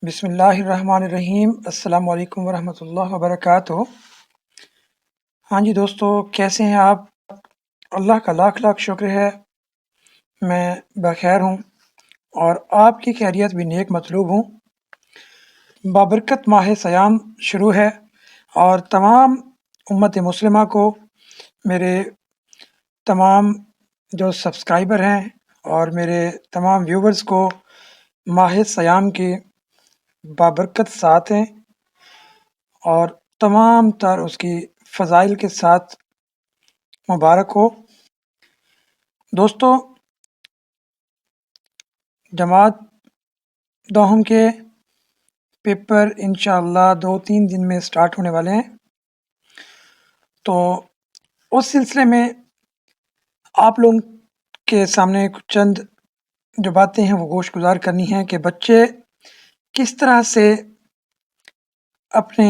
بسم اللہ الرحمن الرحیم۔ السلام علیکم ورحمۃ اللہ وبرکاتہ۔ ہاں جی دوستو، کیسے ہیں آپ؟ اللہ کا لاکھ لاکھ شکر ہے میں بخیر ہوں اور آپ کی خیریت بھی نیک مطلوب ہوں۔ بابرکت ماہ سیام شروع ہے اور تمام امت مسلمہ کو، میرے تمام جو سبسکرائبر ہیں اور میرے تمام ویورز کو ماہ سیام کے بابرکت ساتھ ہیں اور تمام تر اس کی فضائل کے ساتھ مبارک ہو۔ دوستو، جماعت دوہم کے پیپر انشاءاللہ 2-3 دن میں سٹارٹ ہونے والے ہیں، تو اس سلسلے میں آپ لوگوں کے سامنے کچھ چند جو باتیں ہیں وہ گوش گزار کرنی ہیں کہ بچے کس طرح سے اپنے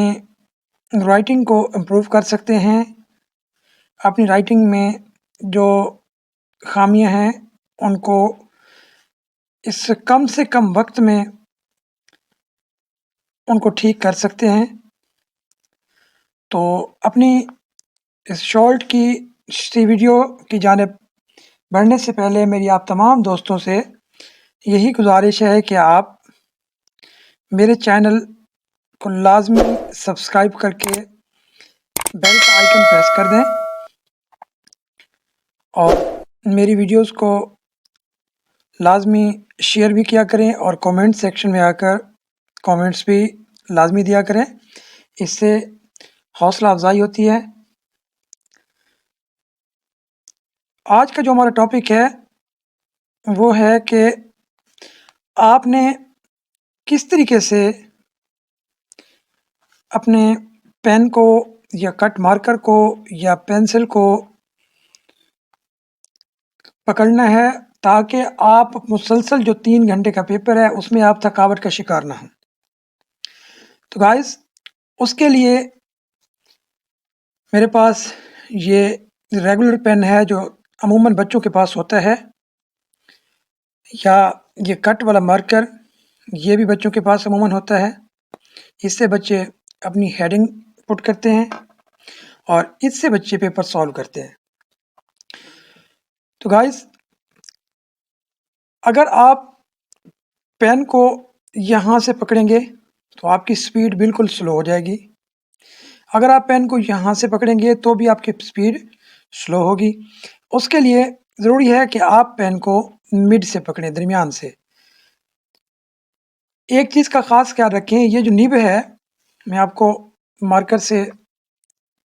رائٹنگ کو امپروو کر سکتے ہیں، اپنی رائٹنگ میں جو خامیاں ہیں ان کو اس سے کم وقت میں ان کو ٹھیک کر سکتے ہیں۔ تو اپنی اس شارٹ کی ویڈیو کی جانب بڑھنے سے پہلے میری آپ تمام دوستوں سے یہی گزارش ہے کہ آپ میرے چینل کو لازمی سبسکرائب کر کے بیل کا آئیکن پریس کر دیں اور میری ویڈیوز کو لازمی شیئر بھی کیا کریں اور کومنٹ سیکشن میں آ کر کومنٹس بھی لازمی دیا کریں، اس سے حوصلہ افزائی ہوتی ہے۔ آج کا جو ہمارا ٹاپک ہے وہ ہے کہ آپ نے کس طریقے سے اپنے پین کو یا کٹ مارکر کو یا پینسل کو پکڑنا ہے تاکہ آپ مسلسل جو 3 گھنٹے کا پیپر ہے اس میں آپ تھکاوٹ کا شکار نہ ہوں۔ تو گائز، اس کے لیے میرے پاس یہ ریگولر پین ہے جو عموماً بچوں کے پاس ہوتا ہے، یا یہ کٹ والا مارکر یہ بھی بچوں کے پاس عموماً ہوتا ہے۔ اس سے بچے اپنی ہیڈنگ پٹ کرتے ہیں اور اس سے بچے پیپر سالو کرتے ہیں۔ تو گائز، اگر آپ پین کو یہاں سے پکڑیں گے تو آپ کی سپیڈ بالکل سلو ہو جائے گی، اگر آپ پین کو یہاں سے پکڑیں گے تو بھی آپ کی سپیڈ سلو ہوگی۔ اس کے لیے ضروری ہے کہ آپ پین کو مڈ سے پکڑیں، درمیان سے۔ ایک چیز کا خاص خیال رکھیں، یہ جو نب ہے میں آپ کو مارکر سے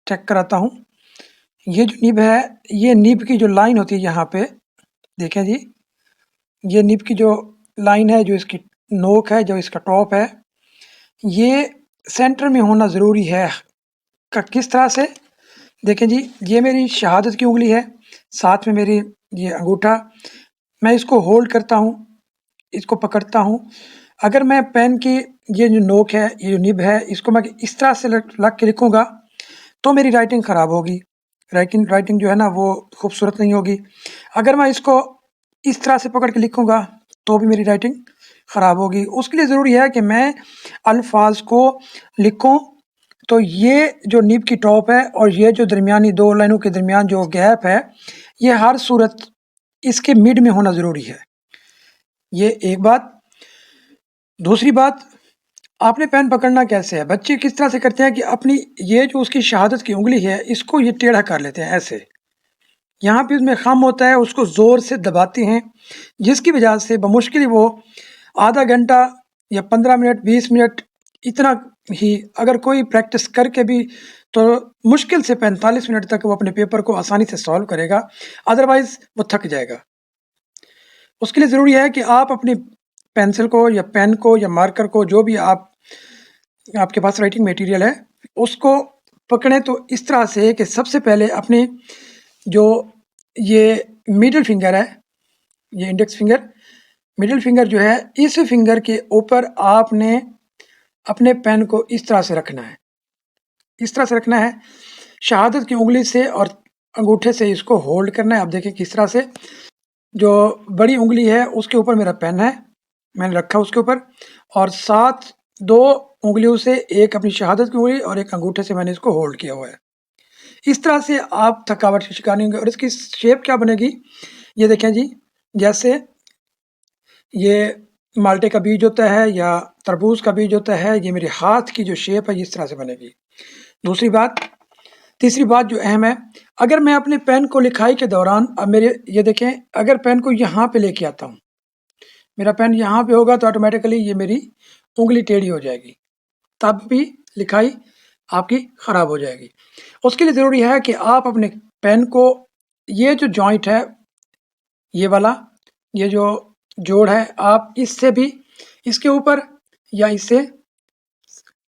چیک کراتا ہوں۔ یہ جو نب ہے، یہ نب کی جو لائن ہوتی ہے یہاں پہ دیکھیں جی، یہ نب کی جو لائن ہے، جو اس کی نوک ہے، جو اس کا ٹاپ ہے، یہ سینٹر میں ہونا ضروری ہے۔ کس طرح سے؟ دیکھیں جی، یہ میری شہادت کی انگلی ہے، ساتھ میں میری یہ انگوٹھا، میں اس کو ہولڈ کرتا ہوں، اس کو پکڑتا ہوں۔ اگر میں پین کی یہ جو نوک ہے، یہ جو نب ہے، اس کو میں اس طرح سے لگ کے لکھوں گا تو میری رائٹنگ خراب ہوگی، رائٹنگ جو ہے نا وہ خوبصورت نہیں ہوگی۔ اگر میں اس کو اس طرح سے پکڑ کے لکھوں گا تو بھی میری رائٹنگ خراب ہوگی۔ اس کے لیے ضروری ہے کہ میں الفاظ کو لکھوں تو یہ جو نب کی ٹاپ ہے اور یہ جو درمیانی 2 لائنوں کے درمیان جو گیپ ہے، یہ ہر صورت اس کے مڈ میں ہونا ضروری ہے۔ یہ ایک بات۔ دوسری بات، آپ نے پین پکڑنا کیسے ہے؟ بچے کس طرح سے کرتے ہیں کہ اپنی یہ جو اس کی شہادت کی انگلی ہے اس کو یہ ٹیڑھا کر لیتے ہیں ایسے، یہاں پہ اس میں خم ہوتا ہے، اس کو زور سے دباتے ہیں، جس کی وجہ سے بمشکل وہ آدھا گھنٹہ یا 15 منٹ 20 منٹ اتنا ہی، اگر کوئی پریکٹس کر کے بھی تو مشکل سے 45 منٹ تک وہ اپنے پیپر کو آسانی سے سالو کرے گا، ادروائز وہ تھک جائے گا۔ اس کے لیے ضروری ہے کہ آپ اپنی پینسل کو یا پین کو یا مارکر کو، جو بھی آپ کے پاس رائٹنگ میٹیریل ہے، اس کو پکڑیں تو اس طرح سے کہ سب سے پہلے اپنے جو یہ میڈل فنگر ہے، یہ انڈیکس فنگر، میڈل فنگر جو ہے، اس فنگر کے اوپر آپ نے اپنے پین کو اس طرح سے رکھنا ہے، اس طرح سے رکھنا ہے، شہادت کی انگلی سے اور انگوٹھے سے اس کو ہولڈ کرنا ہے۔ آپ دیکھیں کس طرح سے، جو بڑی انگلی ہے اس کے اوپر میرا پین ہے، میں نے رکھا اس کے اوپر، اور ساتھ 2 انگلیوں سے ایک اپنی شہادت کی انگلی اور ایک انگوٹھے سے میں نے اس کو ہولڈ کیا ہوا ہے. اس طرح سے آپ تھکاوٹ کا شکار نہیں ہوں گے. اور اس کی شیپ کیا بنے گی یہ دیکھیں جی, جیسے یہ مالٹے کا بیج ہوتا ہے یا تربوز کا بیج ہوتا ہے, یہ میرے ہاتھ کی جو شیپ ہے اس طرح سے بنے گی. تیسری بات جو اہم ہے, اگر میں اپنے پین کو لکھائی کے دوران, اب میرے یہ دیکھیں, اگر پین کو یہاں پہ لے کے آتا ہوں, میرا پین یہاں پہ ہوگا تو آٹومیٹیکلی یہ میری انگلی ٹیڑھی ہو جائے گی, تب بھی لکھائی آپ کی خراب ہو جائے گی. اس کے لیے ضروری ہے کہ آپ اپنے پین کو, یہ جو جوائنٹ ہے یہ والا, یہ جو جوڑ ہے, آپ اس سے بھی اس کے اوپر یا اس سے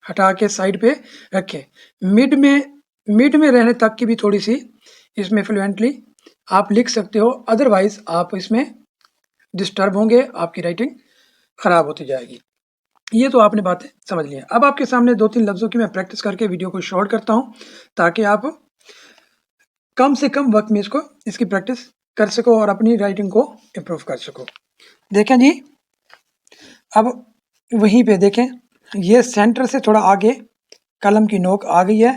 ہٹا کے سائڈ پہ رکھیں. مڈ میں رہنے تک کی بھی تھوڑی سی اس میں فلوئنٹلی آپ لکھ سکتے ہو, ادروائز آپ اس میں ڈسٹرب ہوں گے, آپ کی رائٹنگ خراب ہوتی جائے گی. یہ تو آپ نے باتیں سمجھ لی ہیں. اب آپ کے سامنے 2-3 لفظوں کی میں پریکٹس کر کے ویڈیو کو شارٹ کرتا ہوں تاکہ آپ کم سے کم وقت میں اس کی پریکٹس کر سکو اور اپنی رائٹنگ کو امپروو کر سکو. دیکھیں جی, اب وہیں پہ دیکھیں, یہ سینٹر سے تھوڑا آگے قلم کی نوک آ گئی ہے.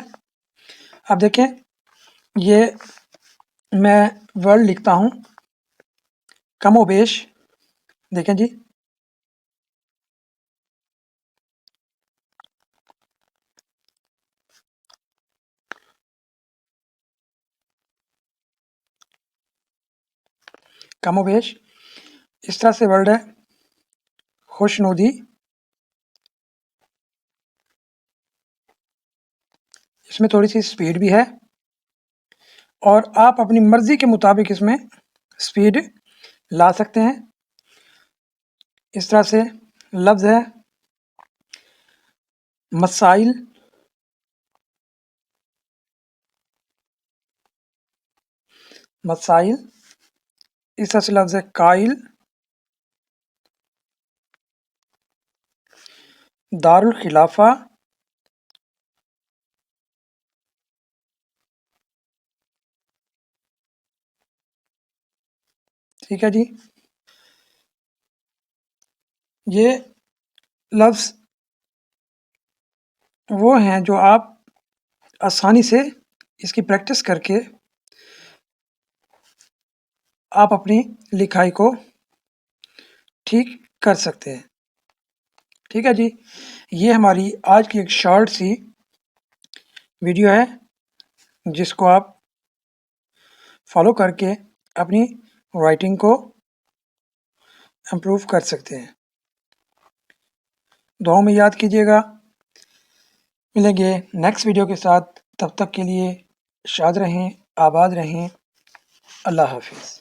اب دیکھیں, یہ میں ورڈ لکھتا ہوں کم و بیش. دیکھیں جی, کم و بیش اس طرح سے ورڈ ہے خوشنودی. اس میں تھوڑی سی سپیڈ بھی ہے اور آپ اپنی مرضی کے مطابق اس میں سپیڈ لا سکتے ہیں. اس طرح سے لفظ ہے مسائل. مسائل اس طرح سے لفظ ہے قائل. دارالخلافہ. ٹھیک ہے جی, یہ لفظ وہ ہیں جو آپ آسانی سے اس کی پریکٹس کر کے آپ اپنی لکھائی کو ٹھیک کر سکتے ہیں. ٹھیک ہے جی, یہ ہماری آج کی ایک شارٹ سی ویڈیو ہے جس کو آپ فالو کر کے اپنی رائٹنگ کو امپروو کر سکتے ہیں. دعاؤں میں یاد کیجیے گا. ملیں گے نیکسٹ ویڈیو کے ساتھ, تب تک کے لیے شاد رہیں, آباد رہیں. اللہ حافظ.